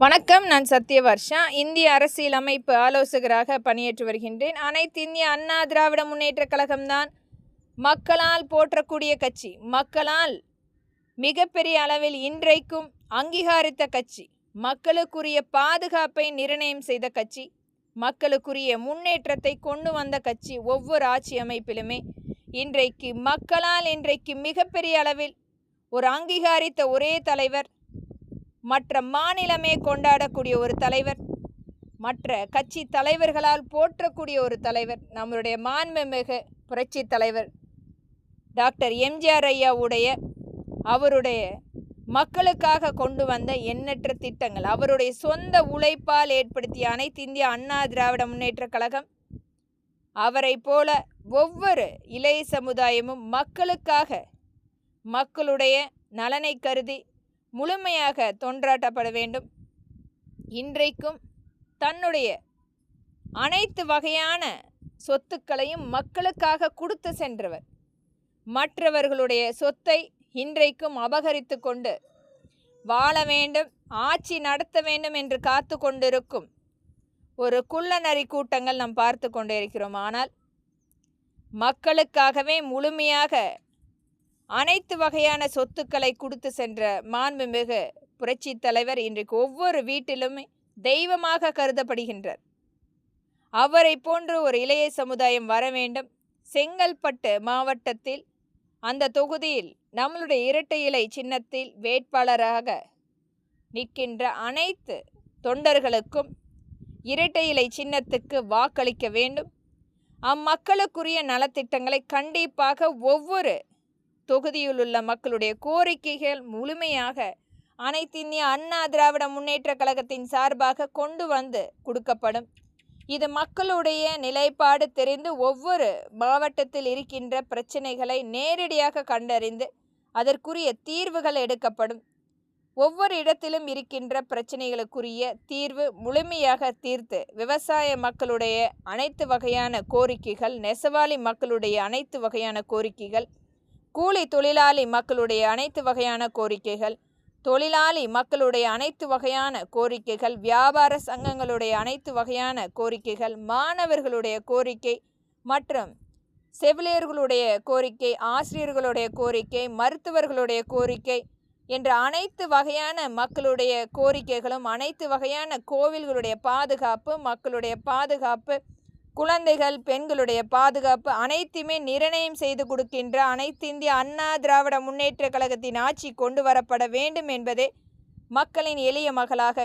வணக்கம். நான் சத்யவர்ஷா. இந்திய அரசியலமைப்பு ஆலோசகராக பணியேற்று வருகின்றேன். அனைத்து இந்திய அண்ணா திராவிட முன்னேற்றக் கழகம்தான் மக்களால் போற்றக்கூடிய கட்சி, மக்களால் மிகப்பெரிய அளவில் இன்றைக்கும் அங்கீகரித்த கட்சி, மக்களுக்குரிய பாதுகாப்பை நிர்ணயம் செய்த கட்சி, மக்களுக்குரிய முன்னேற்றத்தை கொண்டு வந்த கட்சி. ஒவ்வொரு ஆட்சி அமைப்பிலுமே இன்றைக்கு மக்களால் மிகப்பெரிய அளவில் ஒரு அங்கீகரித்த ஒரே தலைவர், மற்ற மாநிலமே கொண்டாடக்கூடிய ஒரு தலைவர், மற்ற கட்சி தலைவர்களால் போற்றக்கூடிய ஒரு தலைவர், நம்மளுடைய மாண்புமிகு புரட்சி தலைவர் டாக்டர் எம்ஜிஆர் ஐயாவுடைய அவருடைய மக்களுக்காக கொண்டு வந்த எண்ணற்ற திட்டங்கள், அவருடைய சொந்த உழைப்பால் ஏற்படுத்திய அனைத்து இந்திய அண்ணா திராவிட முன்னேற்றக் கழகம். அவரை போல ஒவ்வொரு இளைய சமுதாயமும் மக்களுக்காக, மக்களுடைய நலனை கருதி முழுமையாக தொண்டாற்றப்பட வேண்டும். இன்றைக்கும் தன்னுடைய அனைத்து வகையான சொத்துக்களையும் மக்களுக்காக கொடுத்து சென்றவர், மற்றவர்களுடைய சொத்தை இன்றைக்கும் அபகரித்து கொண்டு வாழ வேண்டும், ஆட்சி நடத்த வேண்டும் என்று காத்து கொண்டிருக்கும் ஒரு குள்ளநரி கூட்டங்கள் நாம் பார்த்து கொண்டே இருக்கிறோம். ஆனால் மக்களுக்காகவே முழுமையாக அனைத்து வகையான சொத்துக்களை கொடுத்து சென்ற மாண்புமிகு புரட்சி தலைவர் இன்றைக்கு ஒவ்வொரு வீட்டிலுமே தெய்வமாக கருதப்படுகின்றார். அவரை போன்று ஒரு இளைய சமுதாயம் வர வேண்டும். செங்கல்பட்டு மாவட்டத்தில் அந்த தொகுதியில் நம்மளுடைய இரட்டை இலை சின்னத்தில் வேட்பாளராக நிற்கின்ற அனைத்து தொண்டர்களுக்கும் இரட்டை இலை சின்னத்துக்கு வாக்களிக்க வேண்டும். அம்மக்களுக்குரிய நலத்திட்டங்களை கண்டிப்பாக ஒவ்வொரு தொகுதியில் உள்ள மக்களுடைய கோரிக்கைகள் முழுமையாக அனைத்து இந்திய அண்ணா திராவிட முன்னேற்ற கழகத்தின் சார்பாக கொண்டு வந்து கொடுக்கப்படும். இது மக்களுடைய நிலைப்பாடு தெரிந்து ஒவ்வொரு மாவட்டத்தில் இருக்கின்ற பிரச்சனைகளை நேரடியாக கண்டறிந்து அதற்குரிய தீர்வுகள் எடுக்கப்படும். ஒவ்வொரு இடத்திலும் இருக்கின்ற பிரச்சனைகளுக்குரிய தீர்வு முழுமையாக தீர்த்து விவசாய மக்களுடைய அனைத்து வகையான கோரிக்கைகள், நெசவாளி மக்களுடைய அனைத்து வகையான கோரிக்கைகள், கூலி தொழிலாளி மக்களுடைய அனைத்து வகையான கோரிக்கைகள், தொழிலாளி மக்களுடைய அனைத்து வகையான கோரிக்கைகள், வியாபார சங்கங்களுடைய அனைத்து வகையான கோரிக்கைகள், மாணவர்களுடைய கோரிக்கை மற்றும் செவிலியர்களுடைய கோரிக்கை, ஆசிரியர்களுடைய கோரிக்கை, மருத்துவர்களுடைய கோரிக்கை என்ற அனைத்து வகையான மக்களுடைய கோரிக்கைகளும், அனைத்து வகையான கோவில்களுடைய பாதுகாப்பு, மக்களுடைய பாதுகாப்பு, குழந்தைகள் பெண்களுடைய பாதுகாப்பு அனைத்துமே நிர்ணயம் செய்து கொடுக்கின்ற அனைத்து இந்திய அண்ணா திராவிட முன்னேற்ற கழகத்தின் ஆட்சி கொண்டு வரப்பட வேண்டும் என்பதே மக்களின் எளிய மகளாக